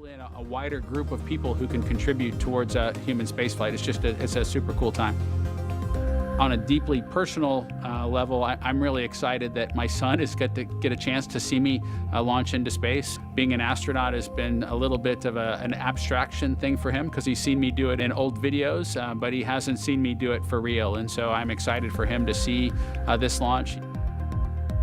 pull in a wider group of people who can contribute towards human spaceflight. It's a super cool time. On a deeply personal level, I'm really excited that my son is get a chance to see me launch into space. Being an astronaut has been a little bit of an abstraction thing for him because he's seen me do it in old videos, but he hasn't seen me do it for real. And so I'm excited for him to see this launch.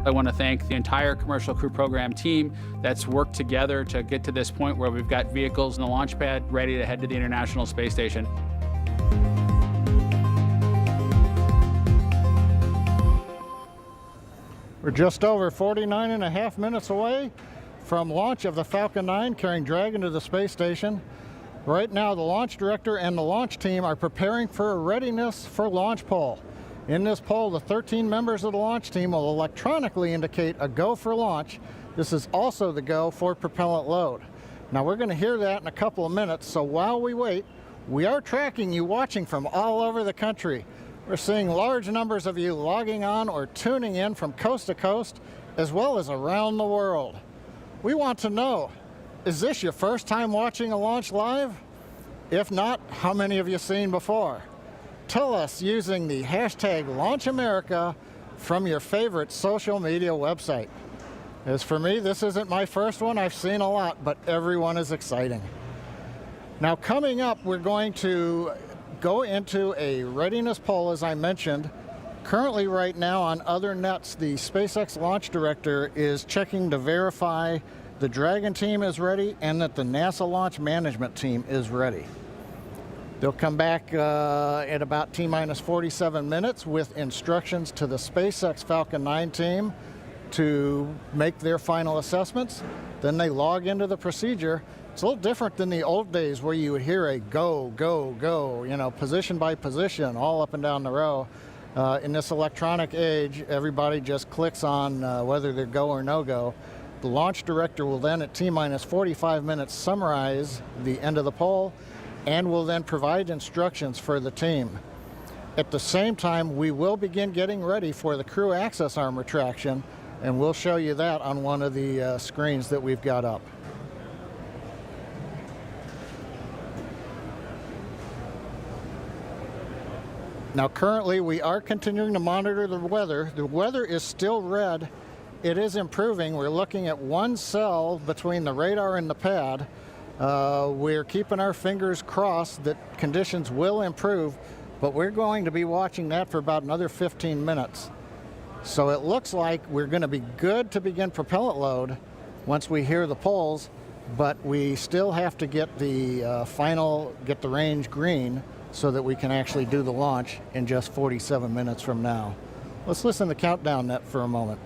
I want to thank the entire Commercial Crew Program team that's worked together to get to this point where we've got vehicles in the launch pad ready to head to the International Space Station. We're just over 49.5 minutes away from launch of the Falcon 9 carrying Dragon to the space station. Right now, the launch director and the launch team are preparing for a readiness for launch poll. In this poll, the 13 members of the launch team will electronically indicate a go for launch. This is also the go for propellant load. Now, we're going to hear that in a couple of minutes, so while we wait, we are tracking you watching from all over the country. We're seeing large numbers of you logging on or tuning in from coast to coast, as well as around the world. We want to know, is this your first time watching a launch live? If not, how many have you seen before? Tell us using the hashtag LaunchAmerica from your favorite social media website. As for me, this isn't my first one. I've seen a lot, but everyone is exciting. Now, coming up, we're going to go into a readiness poll, as I mentioned. Currently, right now, on other nets, the SpaceX launch director is checking to verify the Dragon team is ready and that the NASA launch management team is ready. They'll come back at about T-minus 47 minutes with instructions to the SpaceX Falcon 9 team to make their final assessments. Then they log into the procedure. It's a little different than the old days where you would hear a go, go, go, you know, position by position, all up and down the row. In this electronic age, everybody just clicks on whether they're go or no go. The launch director will then, at T-minus 45 minutes, summarize the end of the poll and will then provide instructions for the team. At the same time, we will begin getting ready for the crew access arm retraction, and we'll show you that on one of the screens that we've got up. Now, currently, we are continuing to monitor the weather. The weather is still red. It is improving. We're looking at one cell between the radar and the pad. We're keeping our fingers crossed that conditions will improve, but we're going to be watching that for about another 15 minutes. So it looks like we're going to be good to begin propellant load once we hear the polls, but we still have to get the get the range green so that we can actually do the launch in just 47 minutes from now. Let's listen to the countdown net for a moment.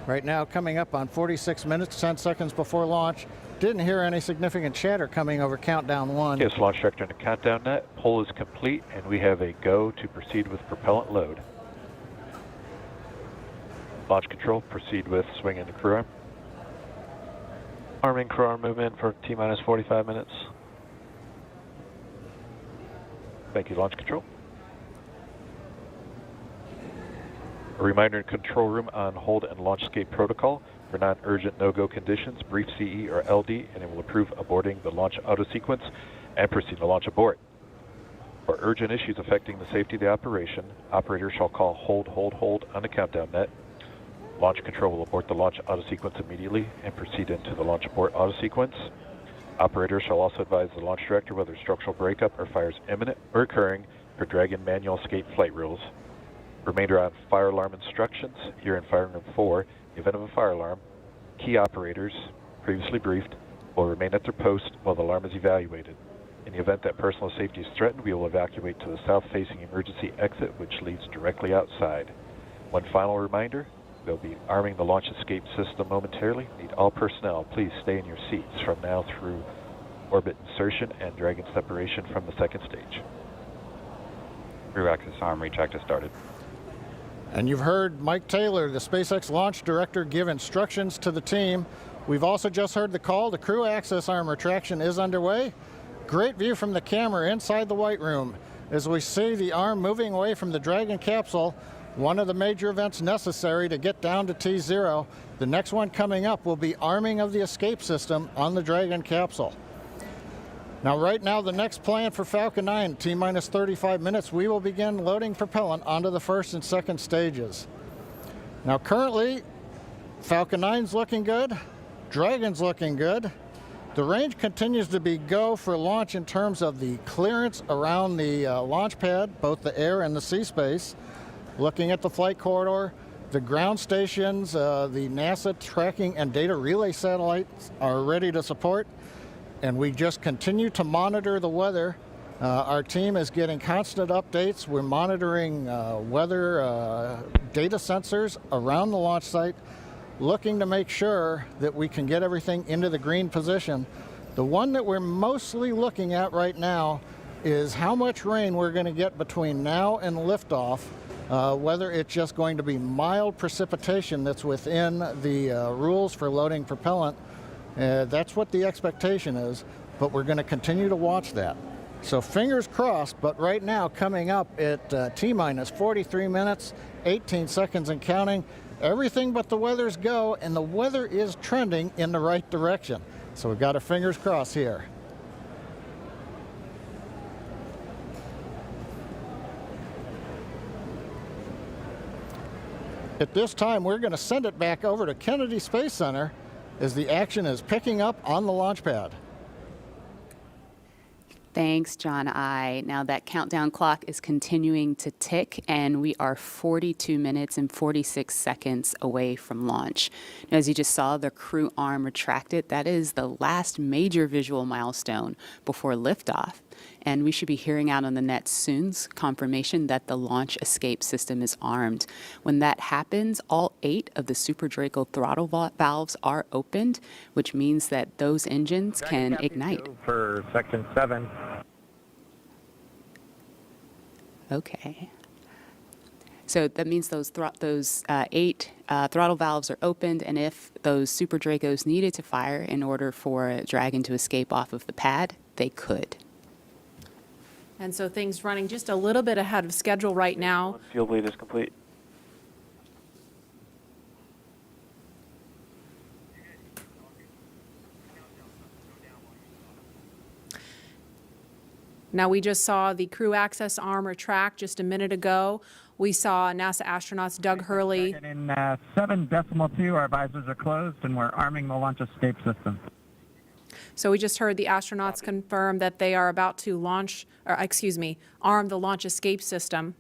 Right now, coming up on 46 minutes, 10 seconds before launch. Didn't hear any significant chatter coming over countdown one. Yes, launch director in the countdown net. Poll is complete, and we have a go to proceed with propellant load. Launch control, proceed with swing into crew arm. Arming crew arm movement for T-minus 45 minutes. Thank you, launch control. A reminder in control room on hold and launch escape protocol. For non-urgent no-go conditions, brief CE or LD, and it will approve aborting the launch auto sequence and proceed to launch abort. For urgent issues affecting the safety of the operation, operators shall call hold on the countdown net. Launch control will abort the launch auto sequence immediately and proceed into the launch abort auto sequence. Operators shall also advise the launch director whether structural breakup or fire is imminent or occurring per Dragon manual escape flight rules. Remainder on fire alarm instructions. Here in fire room 4, in the event of a fire alarm, Key operators, previously briefed, will remain at their post while the alarm is evaluated. In the event that personal safety is threatened, we will evacuate to the south-facing emergency exit, which leads directly outside. One final reminder, we'll be arming the launch escape system momentarily. Need all personnel, please stay in your seats from now through orbit insertion and Dragon separation from the second stage. Crew access arm retract has started. And you've heard Mike Taylor, the SpaceX Launch Director, give instructions to the team. We've also just heard the call. The crew access arm retraction is underway. Great view from the camera inside the White Room as we see the arm moving away from the Dragon capsule, one of the major events necessary to get down to T0. The next one coming up will be arming of the escape system on the Dragon capsule. Now, right now, the next plan for Falcon 9, T-minus 35 minutes, we will begin loading propellant onto the first and second stages. Now, currently, Falcon 9's looking good, Dragon's looking good. The range continues to be go for launch in terms of the clearance around the launch pad, both the air and the sea space. Looking at the flight corridor, the ground stations, the NASA tracking and data relay satellites are ready to support. And we just continue to monitor the weather. Our team is getting constant updates. We're monitoring weather data sensors around the launch site, looking to make sure that we can get everything into the green position. The one that we're mostly looking at right now is how much rain we're going to get between now and liftoff, whether it's just going to be mild precipitation that's within the rules for loading propellant. That's what the expectation is, but we're going to continue to watch that. So fingers crossed, but right now coming up at T-minus 43 minutes, 18 seconds and counting, everything but the weather's go, and the weather is trending in the right direction. So we've got our fingers crossed here. At this time, we're going to send it back over to Kennedy Space Center as the action is picking up on the launch pad. Thanks, John I. Now that countdown clock is continuing to tick, and we are 42 minutes and 46 seconds away from launch. Now, as you just saw, the crew arm retracted. That is the last major visual milestone before liftoff. And we should be hearing out on the net soon confirmation that the launch escape system is armed. When that happens, all 8 of the Super Draco throttle valves are opened, which means that those engines can ignite. For section 7. Okay. So that means those 8 throttle valves are opened, and if those Super Dracos needed to fire in order for Dragon to escape off of the pad, they could. And so things running just a little bit ahead of schedule right now. Fuel bleed is complete. Now, we just saw the crew access arm retract just a minute ago. We saw NASA astronauts Doug Hurley. In 7.2, our visors are closed, and we're arming the launch escape system. So we just heard the astronauts confirm that they are about to arm the launch escape system.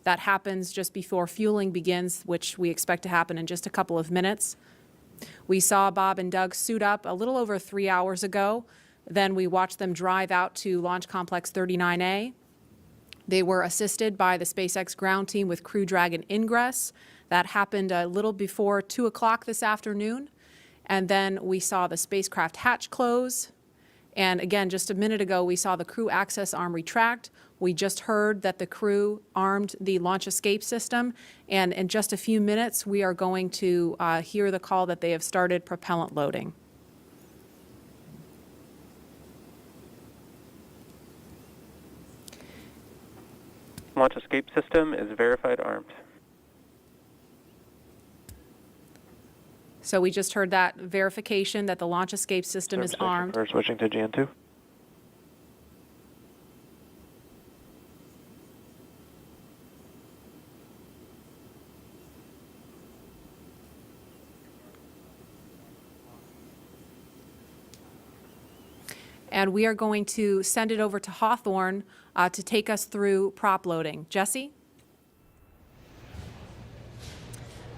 That happens just before fueling begins, which we expect to happen in just a couple of minutes. We saw Bob and Doug suit up a little over 3 hours ago. Then we watched them drive out to Launch Complex 39A. They were assisted by the SpaceX ground team with Crew Dragon ingress. That happened a little before 2 o'clock this afternoon. And then we saw the spacecraft hatch close. And again, just a minute ago, we saw the crew access arm retract. We just heard that the crew armed the launch escape system. And in just a few minutes, we are going to hear the call that they have started propellant loading. Launch escape system is verified armed. So we just heard that verification that the launch escape system is armed. We're switching to GN2. And we are going to send it over to Hawthorne to take us through prop loading. Jesse?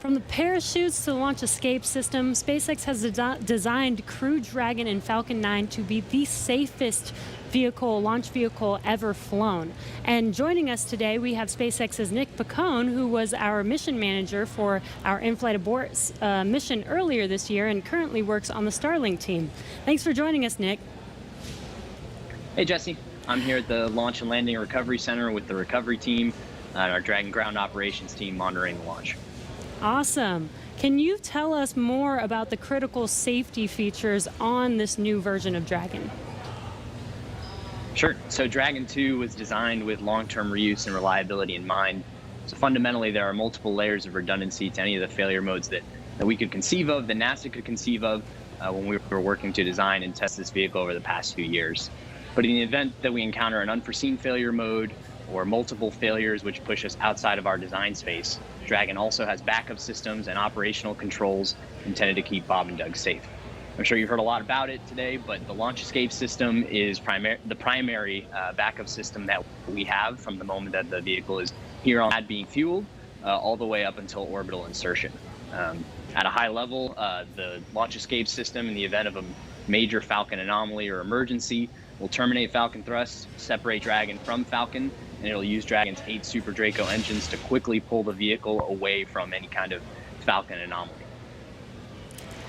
From the parachutes to the launch escape system, SpaceX has designed Crew Dragon and Falcon 9 to be the safest launch vehicle ever flown. And joining us today, we have SpaceX's Nick Picone, who was our mission manager for our in-flight abort mission earlier this year and currently works on the Starlink team. Thanks for joining us, Nick. Hey, Jesse. I'm here at the Launch and Landing Recovery Center with the recovery team and our Dragon ground operations team monitoring the launch. Awesome. Can you tell us more about the critical safety features on this new version of Dragon? Sure. So Dragon 2 was designed with long-term reuse and reliability in mind. So fundamentally, there are multiple layers of redundancy to any of the failure modes that we could conceive of, that NASA could conceive of when we were working to design and test this vehicle over the past few years. But in the event that we encounter an unforeseen failure mode or multiple failures which push us outside of our design space, Dragon also has backup systems and operational controls intended to keep Bob and Doug safe. I'm sure you've heard a lot about it today, but the launch escape system is the primary backup system that we have from the moment that the vehicle is here on pad being fueled all the way up until orbital insertion. At a high level, the launch escape system, in the event of a major Falcon anomaly or emergency, will terminate Falcon thrust, separate Dragon from Falcon, and it'll use Dragon's 8 Super Draco engines to quickly pull the vehicle away from any kind of Falcon anomaly.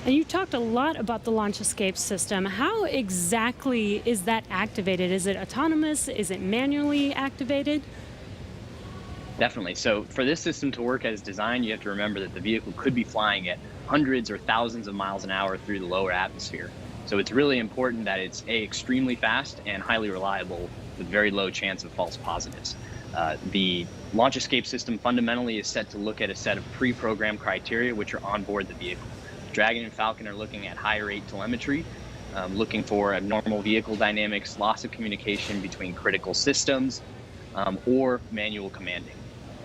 And you talked a lot about the launch escape system. How exactly is that activated? Is it autonomous? Is it manually activated? Definitely. So for this system to work as designed, you have to remember that the vehicle could be flying at hundreds or thousands of miles an hour through the lower atmosphere. So it's really important that it's extremely fast and highly reliable with very low chance of false positives. The launch escape system fundamentally is set to look at a set of pre-programmed criteria which are on board the vehicle. Dragon and Falcon are looking at high rate telemetry, looking for abnormal vehicle dynamics, loss of communication between critical systems, or manual commanding.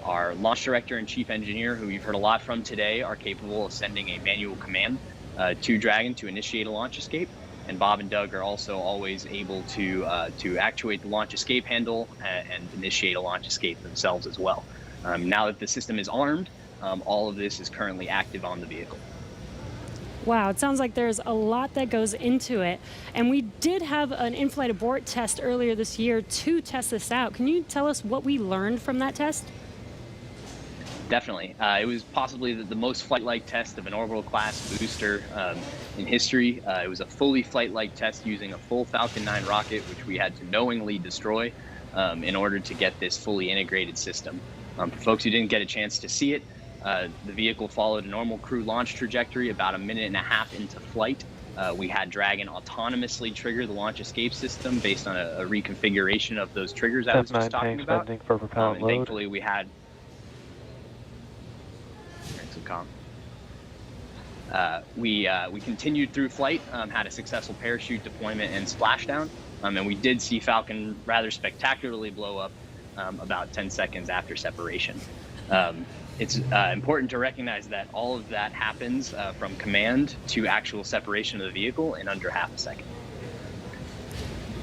Our launch director and chief engineer, who you've heard a lot from today, are capable of sending a manual command to Dragon to initiate a launch escape. And Bob and Doug are also always able to actuate the launch escape handle and initiate a launch escape themselves as well. Now that the system is armed, all of this is currently active on the vehicle. Wow, it sounds like there's a lot that goes into it. And we did have an in-flight abort test earlier this year to test this out. Can you tell us what we learned from that test? Definitely. It was possibly the most flight-like test of an orbital class booster in history. It was a fully flight-like test using a full Falcon 9 rocket, which we had to knowingly destroy in order to get this fully integrated system. For folks who didn't get a chance to see it, the vehicle followed a normal crew launch trajectory. About a minute and a half into flight, we had Dragon autonomously trigger the launch escape system based on a reconfiguration of those triggers I was just talking about. For propellant And load. thankfully we had some we continued through flight, had a successful parachute deployment and splashdown, and we did see Falcon rather spectacularly blow up about 10 seconds after separation. It's important to recognize that all of that happens from command to actual separation of the vehicle in under half a second.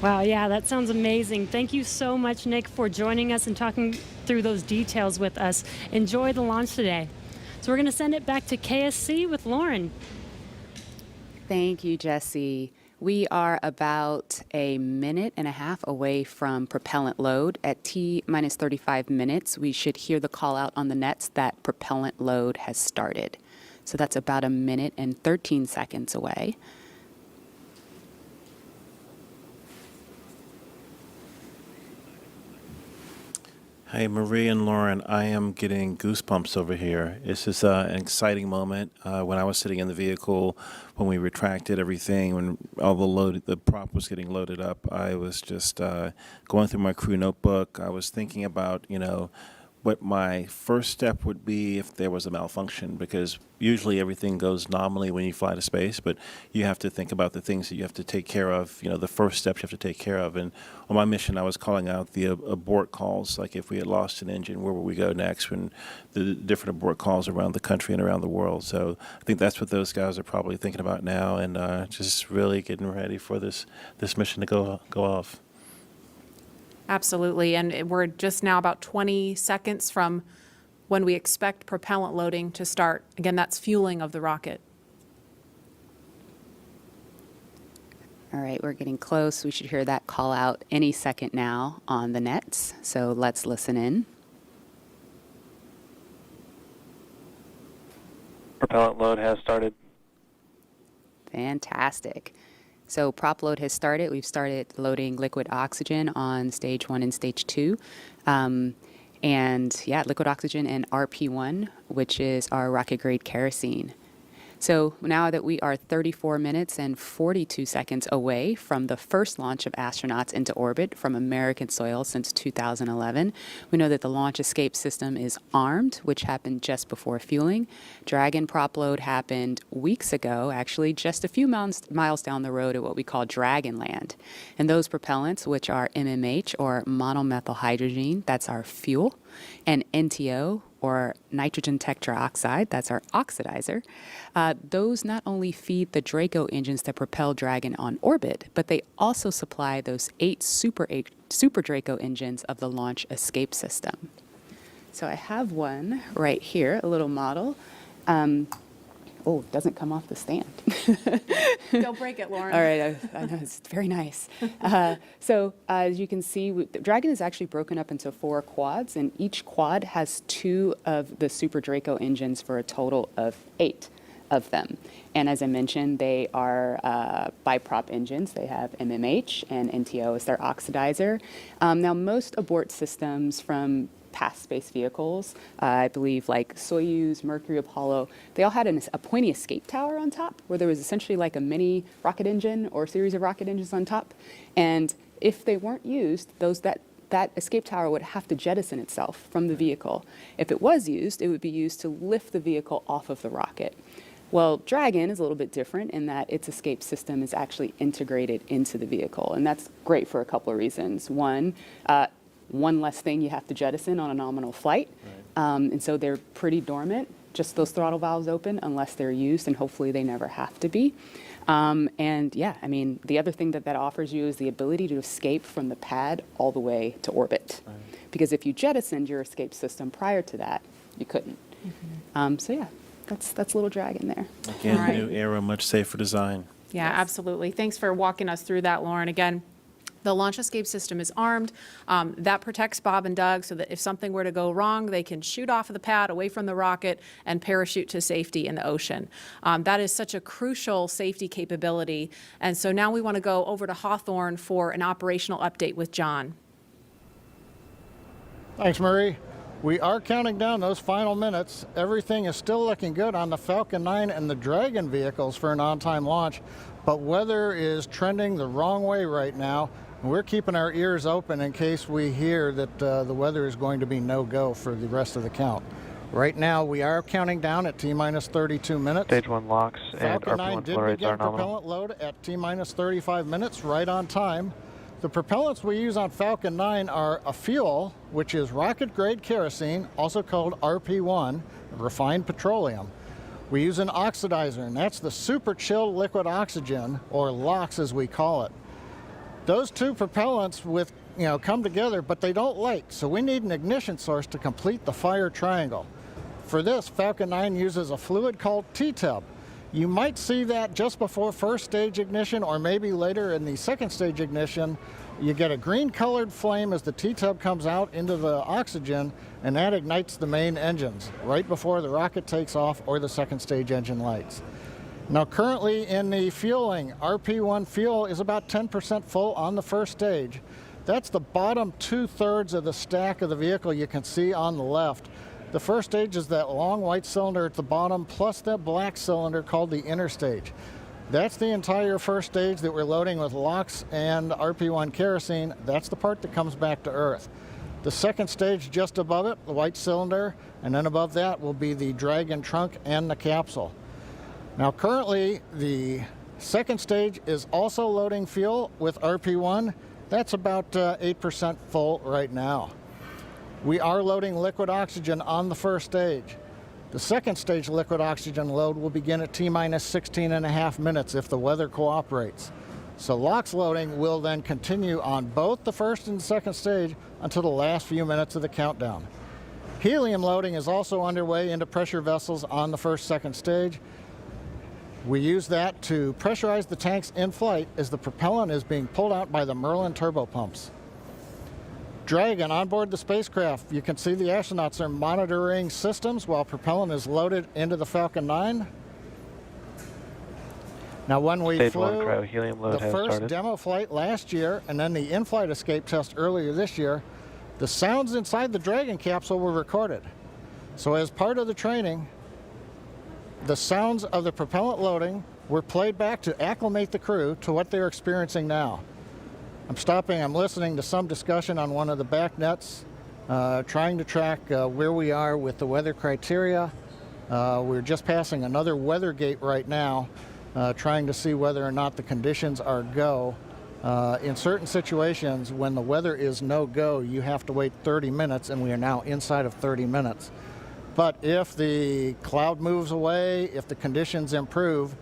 Wow, yeah, that sounds amazing. Thank you so much, Nick, for joining us and talking through those details with us. Enjoy the launch today. So we're going to send it back to KSC with Lauren. Thank you, Jesse. We are about a minute and a half away from propellant load. At T-minus 35 minutes, we should hear the call out on the nets that propellant load has started. So that's about a minute and 13 seconds away. Hey, Marie and Lauren, I am getting goosebumps over here. This is an exciting moment. When I was sitting in the vehicle, when we retracted everything, when all the prop was getting loaded up, I was just going through my crew notebook. I was thinking about, what my first step would be if there was a malfunction, because usually everything goes nominally when you fly to space, but you have to think about the things that you have to take care of, the first steps you have to take care of. And on my mission, I was calling out the abort calls, like if we had lost an engine, where would we go next, when the different abort calls around the country and around the world. So I think that's what those guys are probably thinking about now, and just really getting ready for this mission to go off. Absolutely. And we're just now about 20 seconds from when we expect propellant loading to start. Again, that's fueling of the rocket. All right, we're getting close. We should hear that call out any second now on the nets. So let's listen in. Propellant load has started. Fantastic. So prop load has started. We've started loading liquid oxygen on stage 1 and stage 2. And yeah, liquid oxygen and RP1, which is our rocket grade kerosene. So now that we are 34 minutes and 42 seconds away from the first launch of astronauts into orbit from American soil since 2011, we know that the launch escape system is armed, which happened just before fueling. Dragon prop load happened weeks ago, actually just a few miles down the road at what we call Dragon Land. And those propellants, which are MMH or monomethylhydrazine, that's our fuel, and NTO, or nitrogen tetroxide, that's our oxidizer, those not only feed the Draco engines that propel Dragon on orbit, but they also supply those 8 Super Draco engines of the launch escape system. So I have one right here, a little model. Oh, it doesn't come off the stand. Don't break it, Lauren. All right, I know, it's very nice. So as you can see, Dragon is actually broken up into 4 quads, and each quad has 2 of the Super Draco engines for a total of 8 of them. And as I mentioned, they are biprop engines. They have MMH and NTO as their oxidizer. Now, most abort systems from past space vehicles, I believe like Soyuz, Mercury, Apollo, they all had a pointy escape tower on top where there was essentially like a mini rocket engine or a series of rocket engines on top. And if they weren't used, that escape tower would have to jettison itself from the vehicle. If it was used, it would be used to lift the vehicle off of the rocket. Well, Dragon is a little bit different in that its escape system is actually integrated into the vehicle. And that's great for a couple of reasons. One less thing you have to jettison on a nominal flight. Right. And so they're pretty dormant, just those throttle valves open unless they're used, and hopefully they never have to be. And yeah, I mean, the other thing that offers you is the ability to escape from the pad all the way to orbit. Right. Because if you jettisoned your escape system prior to that, you couldn't. Mm-hmm. So yeah, that's little Dragon there. Again, right. New era, much safer design. Yeah, yes. Absolutely. Thanks for walking us through that, Lauren. Again, the launch escape system is armed. That protects Bob and Doug so that if something were to go wrong, they can shoot off of the pad away from the rocket and parachute to safety in the ocean. That is such a crucial safety capability. And so now we want to go over to Hawthorne for an operational update with John. Thanks, Marie. We are counting down those final minutes. Everything is still looking good on the Falcon 9 and the Dragon vehicles for an on-time launch, but weather is trending the wrong way right now. We're keeping our ears open in case we hear that the weather is going to be no-go for the rest of the count. Right now, we are counting down at T-minus 32 minutes. Stage 1 locks and Falcon 9 RP1 did flow rates begin are nominal. propellant load at T-minus 35 minutes, right on time. The propellants we use on Falcon 9 are a fuel, which is rocket-grade kerosene, also called RP1, refined petroleum. We use an oxidizer, and that's the super chilled liquid oxygen, or LOX as we call it. Those 2 propellants come together, but they don't light, so we need an ignition source to complete the fire triangle. For this, Falcon 9 uses a fluid called T-tub. You might see that just before first stage ignition, or maybe later in the second stage ignition. You get a green colored flame as the T-tub comes out into the oxygen, and that ignites the main engines right before the rocket takes off or the second stage engine lights. Now currently in the fueling, RP1 fuel is about 10% full on the first stage. That's the bottom 2/3 of the stack of the vehicle you can see on the left. The first stage is that long white cylinder at the bottom plus that black cylinder called the inner stage. That's the entire first stage that we're loading with LOX and RP1 kerosene. That's the part that comes back to Earth. The second stage just above it, the white cylinder, and then above that will be the Dragon trunk and the capsule. Now currently the second stage is also loading fuel with RP1. That's about 8% full right now. We are loading liquid oxygen on the first stage. The second stage liquid oxygen load will begin at T-minus 16.5 minutes if the weather cooperates. So LOX loading will then continue on both the first and second stage until the last few minutes of the countdown. Helium loading is also underway into pressure vessels on the first, second stage. We use that to pressurize the tanks in flight as the propellant is being pulled out by the Merlin turbopumps. Dragon on board the spacecraft. You can see the astronauts are monitoring systems while propellant is loaded into the Falcon 9. Now, when we Stage flew one cryo-helium load the has first started. demo flight last year and then the in-flight escape test earlier this year, the sounds inside the Dragon capsule were recorded. So as part of the training, the sounds of the propellant loading were played back to acclimate the crew to what they're experiencing now. I'm listening to some discussion on one of the back nets, trying to track where we are with the weather criteria. We're just passing another weather gate right now, trying to see whether or not the conditions are go. In certain situations, when the weather is no go, you have to wait 30 minutes, and we are now inside of 30 minutes. But if the cloud moves away, if the conditions improve,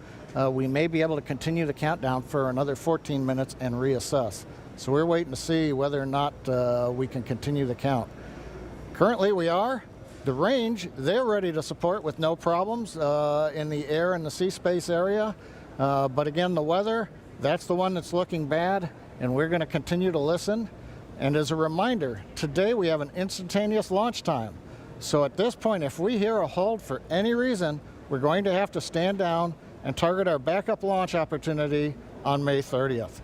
we may be able to continue the countdown for another 14 minutes and reassess. So we're waiting to see whether or not we can continue the count. Currently we are. The range, they're ready to support with no problems in the air and the sea space area. But again, the weather, that's the one that's looking bad, and we're going to continue to listen. And as a reminder, today we have an instantaneous launch time. So at this point, if we hear a hold for any reason, we're going to have to stand down and target our backup launch opportunity on May 30th.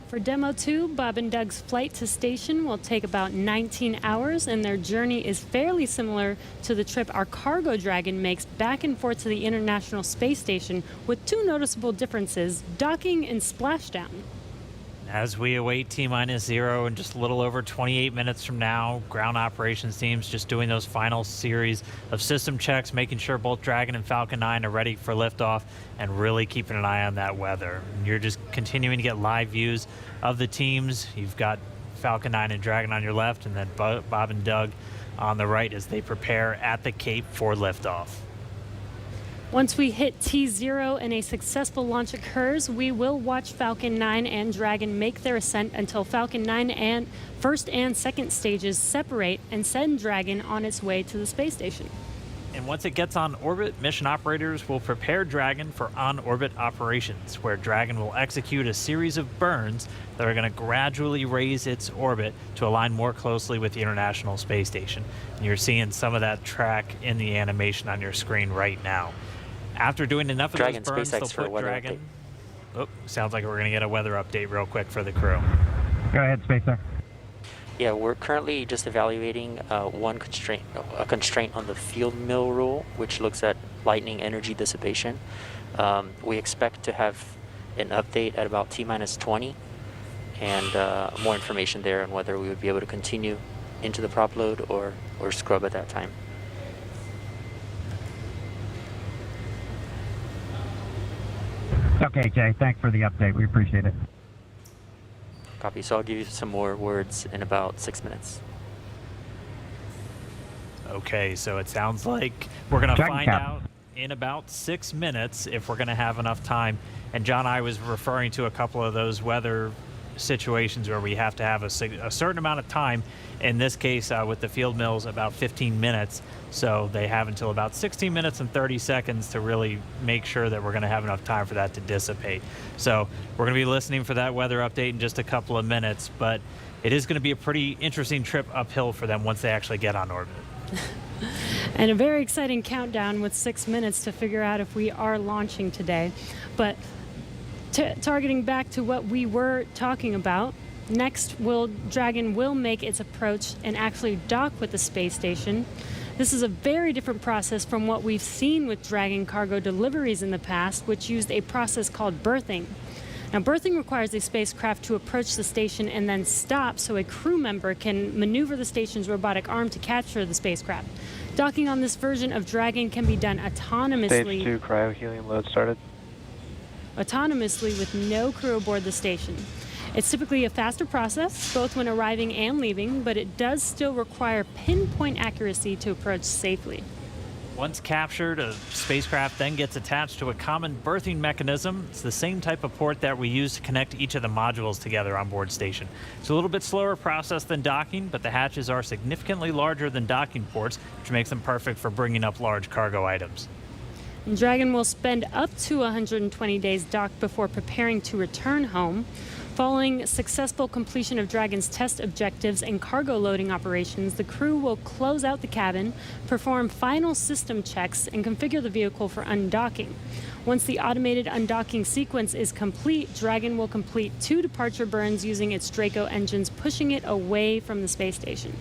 For Demo 2, Bob and Doug's flight to station will take about 19 hours, and their journey is fairly similar to the trip our Cargo Dragon makes back and forth to the International Space Station, with two noticeable differences: docking and splashdown. As we await T-0 in just a little over 28 minutes from now, ground operations teams just doing those final series of system checks, making sure both Dragon and Falcon 9 are ready for liftoff, and really keeping an eye on that weather. And you're just continuing to get live views of the teams. You've got Falcon 9 and Dragon on your left, and then Bob and Doug on the right as they prepare at the Cape for liftoff. Once we hit T0 and a successful launch occurs, we will watch Falcon 9 and Dragon make their ascent until Falcon 9 and first and second stages separate and send Dragon on its way to the space station. And once it gets on orbit, mission operators will prepare Dragon for on-orbit operations, where Dragon will execute a series of burns that are going to gradually raise its orbit to align more closely with the International Space Station. And you're seeing some of that track in the animation on your screen right now. After doing enough of Dragon, those burns, SpaceX for they'll put weather Dragon. Oh, sounds like we're going to get a weather update real quick for the crew. Go ahead, SpaceX. Yeah, we're currently just evaluating a constraint on the field mill rule, which looks at lightning energy dissipation. We expect to have an update at about T-20 and more information there on whether we would be able to continue into the prop load or scrub at that time. Okay, Jay, thanks for the update. We appreciate it. Copy. So I'll give you some more words in about 6 minutes. Okay, so it sounds like we're going to Dragon find cap. out in about 6 minutes if we're going to have enough time. And John, I was referring to a couple of those weather situations where we have to have a certain amount of time. In this case, with the field mills, about 15 minutes. So they have until about 16 minutes and 30 seconds to really make sure that we're going to have enough time for that to dissipate. So we're going to be listening for that weather update in just a couple of minutes, but it is going to be a pretty interesting trip uphill for them once they actually get on orbit. And a very exciting countdown with 6 minutes to figure out if we are launching today. But targeting back to what we were talking about, next Dragon will make its approach and actually dock with the space station. This is a very different process from what we've seen with Dragon cargo deliveries in the past, which used a process called berthing. Now, berthing requires a spacecraft to approach the station and then stop so a crew member can maneuver the station's robotic arm to capture the spacecraft. Docking on this version of Dragon can be done autonomously. Stage 2 cryo-helium load started. Autonomously with no crew aboard the station. It's typically a faster process, both when arriving and leaving, but it does still require pinpoint accuracy to approach safely. Once captured, a spacecraft then gets attached to a common berthing mechanism. It's the same type of port that we use to connect each of the modules together on board station. It's a little bit slower process than docking, but the hatches are significantly larger than docking ports, which makes them perfect for bringing up large cargo items. Dragon will spend up to 120 days docked before preparing to return home. Following successful completion of Dragon's test objectives and cargo loading operations, the crew will close out the cabin, perform final system checks, and configure the vehicle for undocking. Once the automated undocking sequence is complete, Dragon will complete 2 departure burns using its Draco engines, pushing it away from the space station.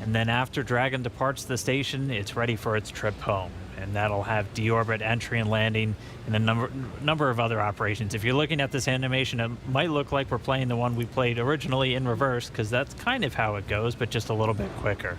And then after Dragon departs the station, it's ready for its trip home. And that'll have deorbit entry and landing and a number of other operations. If you're looking at this animation, it might look like we're playing the one we played originally in reverse, because that's kind of how it goes, but just a little bit quicker.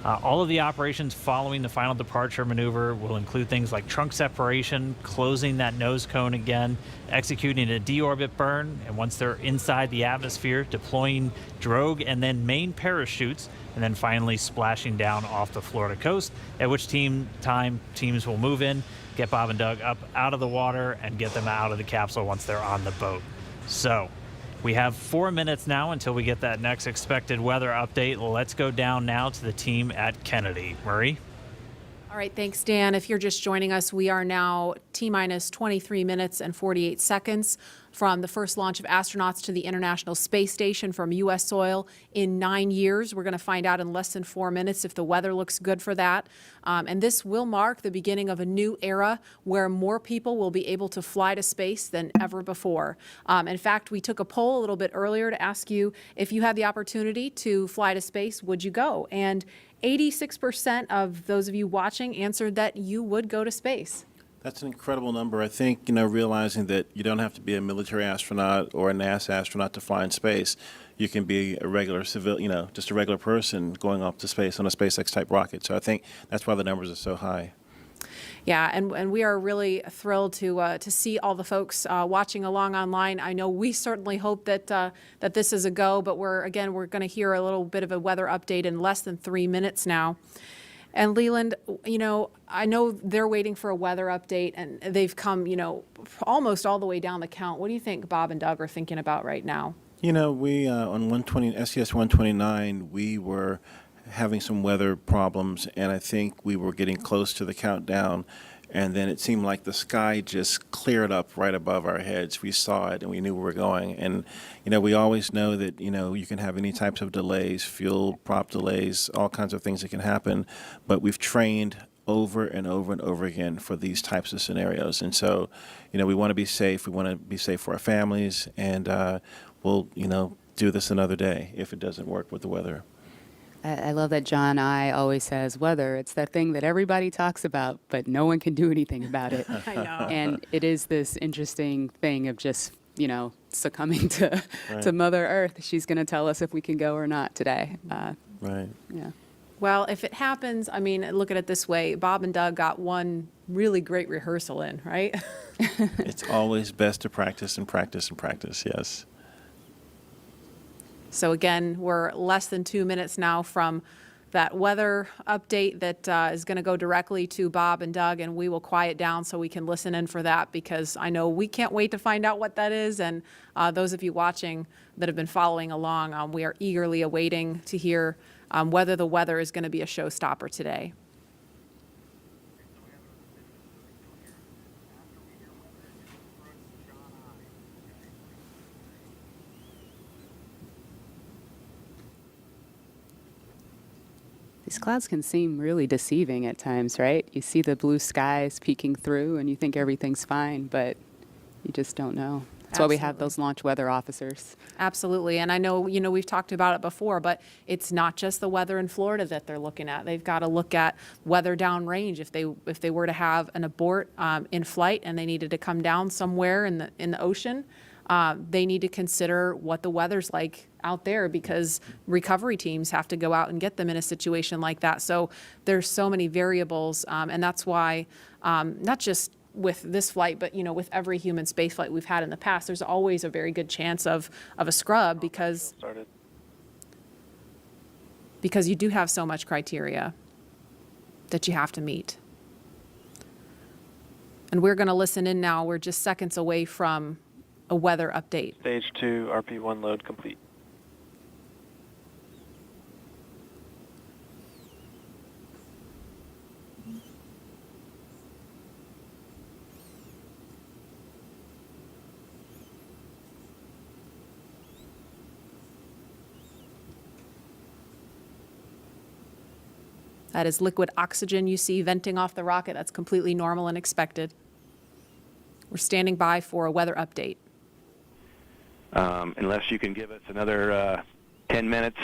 All of the operations following the final departure maneuver will include things like trunk separation, closing that nose cone again, executing a deorbit burn, and once they're inside the atmosphere, deploying drogue and then main parachutes, and then finally splashing down off the Florida coast, at which teams will move in, get Bob and Doug up out of the water, and get them out of the capsule once they're on the boat. So we have 4 minutes now until we get that next expected weather update. Let's go down now to the team at Kennedy. Murray? All right, thanks, Dan. If you're just joining us, we are now T-minus 23 minutes and 48 seconds from the first launch of astronauts to the International Space Station from U.S. soil in 9 years. We're going to find out in less than 4 minutes if the weather looks good for that. And this will mark the beginning of a new era where more people will be able to fly to space than ever before. In fact, we took a poll a little bit earlier to ask you if you had the opportunity to fly to space, would you go? And 86% of those of you watching answered that you would go to space. That's an incredible number. I think, realizing that you don't have to be a military astronaut or a NASA astronaut to fly in space. You can be a regular just a regular person going up to space on a SpaceX type rocket. So I think that's why the numbers are so high. Yeah, and we are really thrilled to see all the folks watching along online. I know we certainly hope that that this is a go, but we're going to hear a little bit of a weather update in less than 3 minutes now. And Leland, I know they're waiting for a weather update, and they've come, almost all the way down the count. What do you think Bob and Doug are thinking about right now? We on SES 129, we were having some weather problems, and I think we were getting close to the countdown, and then it seemed like the sky just cleared up right above our heads. We saw it, and we knew where we were going. And, we always know that, you can have any types of delays, fuel prop delays, all kinds of things that can happen, but we've trained over and over and over again for these types of scenarios. And so, we want to be safe. We want to be safe for our families, and we'll, do this another day if it doesn't work with the weather. I love that John I always says weather. It's that thing that everybody talks about, but no one can do anything about it. I know. And it is this interesting thing of just, succumbing to Mother Earth. She's going to tell us if we can go or not today. Right. Yeah. Well, if it happens, look at it this way. Bob and Doug got one really great rehearsal in, right? It's always best to practice and practice and practice, yes. So again, we're less than 2 minutes now from that weather update that is going to go directly to Bob and Doug, and we will quiet down so we can listen in for that, because I know we can't wait to find out what that is. And those of you watching that have been following along, we are eagerly awaiting to hear whether the weather is going to be a showstopper today. These clouds can seem really deceiving at times, right? You see the blue skies peeking through and you think everything's fine, but you just don't know. That's why we have those launch weather officers. Absolutely. And I know, we've talked about it before, but it's not just the weather in Florida that they're looking at. They've got to look at weather downrange. If they were to have an abort in flight and they needed to come down somewhere in the ocean, they need to consider what the weather's like out there, because recovery teams have to go out and get them in a situation like that. So there's so many variables, and that's why not just with this flight, but with every human space flight we've had in the past, there's always a very good chance of a scrub, because you do have so much criteria. that you have to meet. And we're going to listen in now. We're just seconds away from a weather update. Stage 2, RP1 load complete. That is liquid oxygen you see venting off the rocket. That's completely normal and expected. We're standing by for a weather update. Unless you can give us another 10 minutes,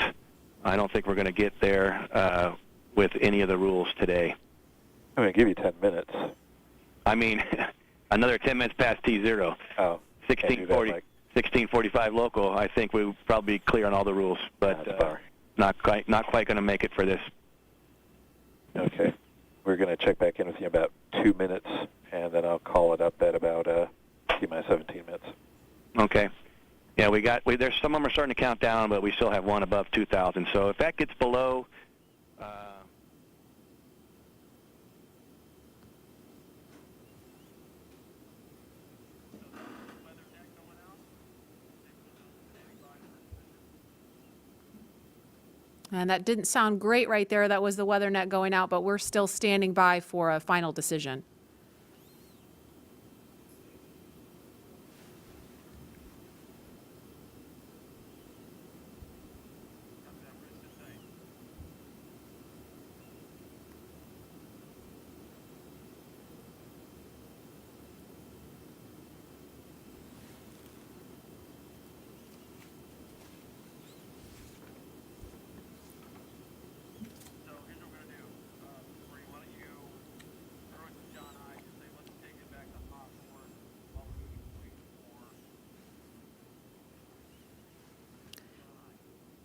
I don't think we're going to get there with any of the rules today. I'm going to give you 10 minutes. I mean, another 10 minutes past T0. Oh, 16:45 local. I think we'll probably be clear on all the rules, but not quite going to make it for this. Okay. We're going to check back in with you in about 2 minutes, and then I'll call it up at about T-minus 17 minutes. Okay. Yeah, there's some of them are starting to count down, but we still have one above 2,000. So if that gets below, And that didn't sound great right there. That was the weather net going out, but we're still standing by for a final decision.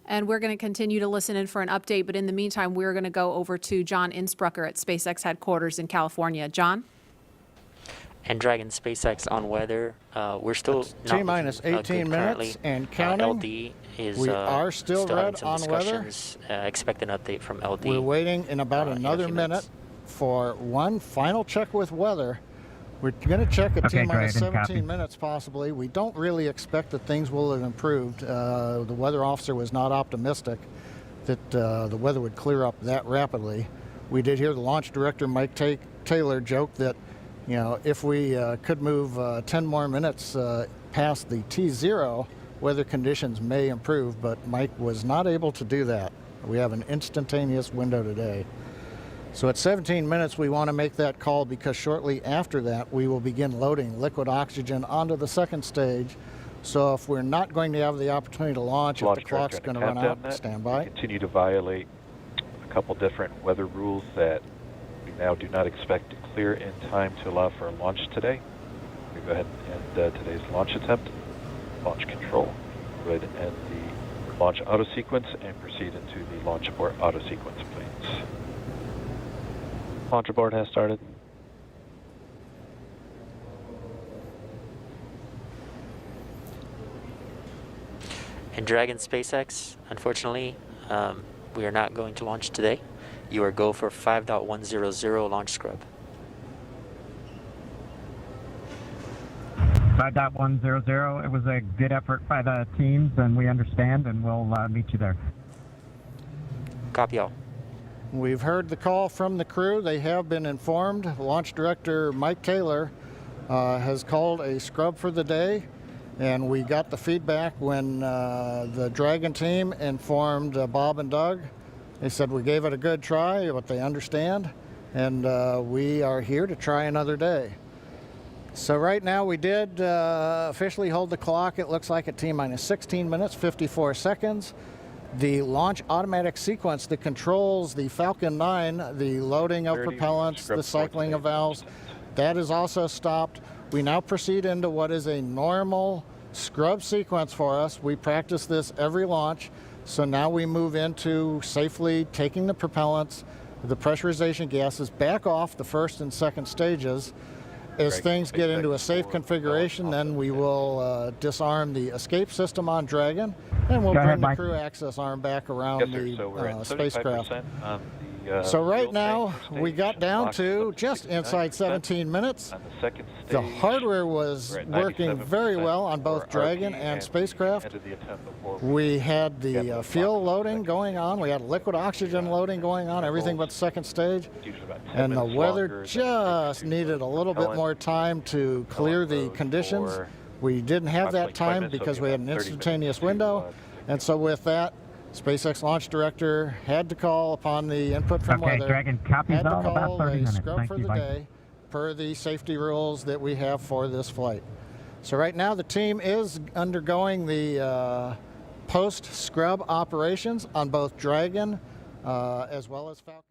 And we're going to continue to listen in for an update, but in the meantime, we're going to go over to John Innsbrucker at SpaceX headquarters in California. John? And Dragon SpaceX on weather. We're still T-minus 18 minutes and counting. LD is we are still red on weather. Expect an update from LD. We're waiting in about another minute minutes. for one final check with weather. We're going to check at T-minus 17 minutes possibly. We don't really expect that things will have improved. The weather officer was not optimistic that the weather would clear up that rapidly. We did hear the launch director, Mike Taylor, joke that, you know, if we could move 10 more minutes past the T0, weather conditions may improve, but Mike was not able to do that. We have an instantaneous window today. So at 17 minutes, we want to make that call because shortly after that, we will begin loading liquid oxygen onto the second stage. So if we're not going to have the opportunity to launch, if the clock's going to run out, stand by. Continue to violate a couple different weather rules that we now do not expect to clear in time to allow for a launch today. We go ahead and end today's launch attempt. Launch control. Go ahead and end the launch auto sequence and proceed into the launch abort auto sequence, please. Launch abort has started. And Dragon SpaceX, unfortunately, we are not going to launch today. You are go for 5.100 launch scrub. 5.100. It was a good effort by the teams, and we understand, and we'll meet you there. Copy all. We've heard the call from the crew. They have been informed. Launch director Mike Taylor has called a scrub for the day, and we got the feedback when the Dragon team informed Bob and Doug. They said we gave it a good try, but they understand, and we are here to try another day. So right now we did officially hold the clock. It looks like at T-minus 16 minutes, 54 seconds. The launch automatic sequence that controls the Falcon 9, the loading of propellants, the cycling of valves, that is also stopped. We now proceed into what is a normal scrub sequence for us. We practice this every launch. So now we move into safely taking the propellants, the pressurization gases back off the first and second stages. As things get into a safe configuration, then we will disarm the escape system on Dragon, and we'll bring the crew access arm back around the So we're at spacecraft. 75% on So right fuel now, tank for we stage got down locked to up just 69%. inside 17 minutes. On the second stage, The hardware was we're at working 97% very well on both for Dragon RP, and we spacecraft. ended the attempt before we We had the got fuel locked loading second going on. We had liquid oxygen loading going on, everything but second stage. And the weather just needed a little bit more time to clear the conditions. We didn't have that time because we had an instantaneous window. And so with that, SpaceX Launch Director had to call upon the input from Okay, weather. Dragon, copies had to all, about call 30 a minutes. scrub Thank for you, the bye. day per the safety rules that we have for this flight. So right now the team is undergoing the post-scrub operations on both Dragon as well as Falcon.